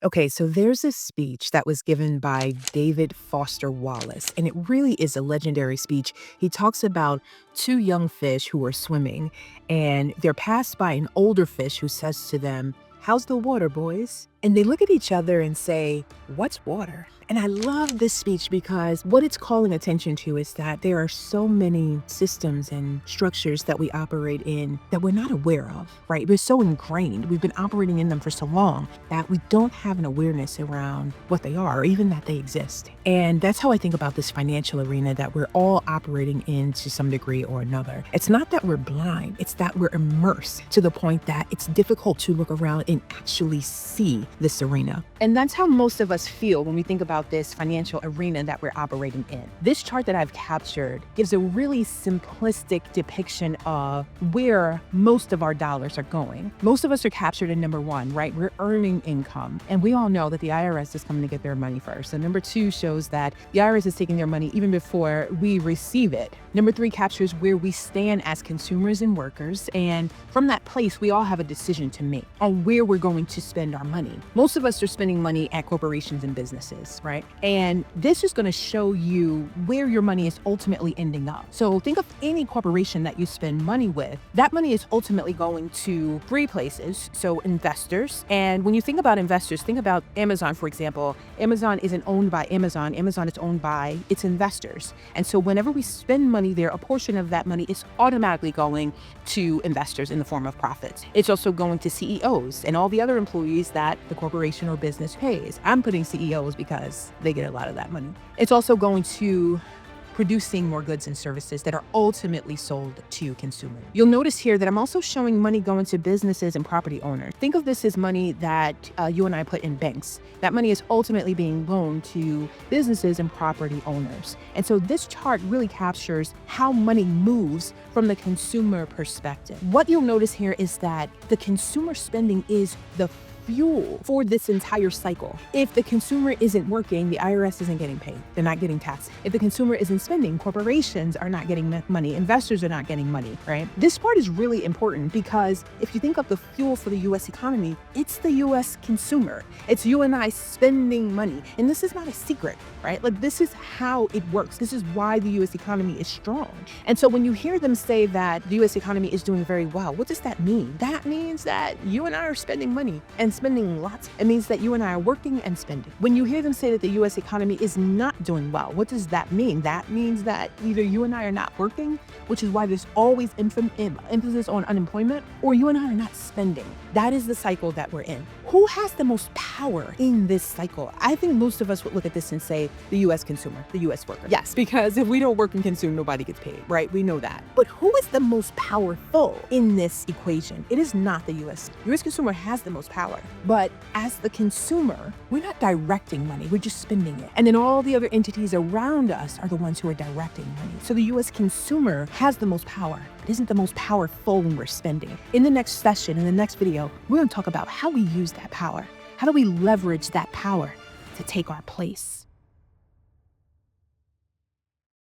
Okay, so there's a speech that was given by David Foster Wallace, and it really is a legendary speech. He talks about two young fish who are swimming, and they're passed by an older fish who says to them, "How's the water, boys?" And they look at each other and say, "What's water?" And I love this speech because what it's calling attention to is that there are so many systems and structures that we operate in that we're not aware of, right? We're so ingrained. We've been operating in them for so long that we don't have an awareness around what they are or even that they exist. And that's how I think about this financial arena that we're all operating in to some degree or another. It's not that we're blind, it's that we're immersed to the point that it's difficult to look around and actually see this arena. And that's how most of us feel when we think about this financial arena that we're operating in. This chart that I've captured gives a really simplistic depiction of where most of our dollars are going. Most of us are captured in number one, right? We're earning income. And we all know that the IRS is coming to get their money first. And number two shows that the IRS is taking their money even before we receive it. Number three captures where we stand as consumers and workers. And from that place, we all have a decision to make on where we're going to spend our money. Most of us are spending money at corporations and businesses, right? And this is going to show you where your money is ultimately ending up. So think of any corporation that you spend money with. That money is ultimately going to three places. So investors. And when you think about investors, think about Amazon, for example. Amazon isn't owned by Amazon. Amazon is owned by its investors. And so whenever we spend money there, a portion of that money is automatically going to investors in the form of profits. It's also going to CEOs and all the other employees that the corporation or business pays. I'm putting CEOs because they get a lot of that money. It's also going to producing more goods and services that are ultimately sold to consumers. You'll notice here that I'm also showing money going to businesses and property owners. Think of this as money that you and I put in banks. That money is ultimately being loaned to businesses and property owners. And so this chart really captures how money moves from the consumer perspective. What you'll notice here is that the consumer spending is the fuel for this entire cycle. If the consumer isn't working, the IRS isn't getting paid. They're not getting taxed. If the consumer isn't spending, corporations are not getting money. Investors are not getting money, right? This part is really important because if you think of the fuel for the U.S. economy, it's the U.S. consumer. It's you and I spending money. And this is not a secret, right? Like this is how it works. This is why the U.S. economy is strong. And so when you hear them say that the U.S. economy is doing very well, what does that mean? That means that you and I are spending money and spending lots. It means that you and I are working and spending. When you hear them say that the U.S. economy is not doing well, what does that mean? That means that either you and I are not working, which is why there's always emphasis on unemployment, or you and I are not spending. That is the cycle that we're in. Who has the most power in this cycle? I think most of us would look at this and say the U.S. consumer, the U.S. worker. Yes, because if we don't work and consume, nobody gets paid, right? We know that. But who is the most powerful in this equation? It is not the U.S. U.S. consumer has the most power. But as the consumer, we're not directing money, we're just spending it. And then all the other entities around us are the ones who are directing money. So the U.S. consumer has the most power, but isn't the most powerful when we're spending. In the next session, in the next video, we're going to talk about how we use that power. How do we leverage that power to take our place?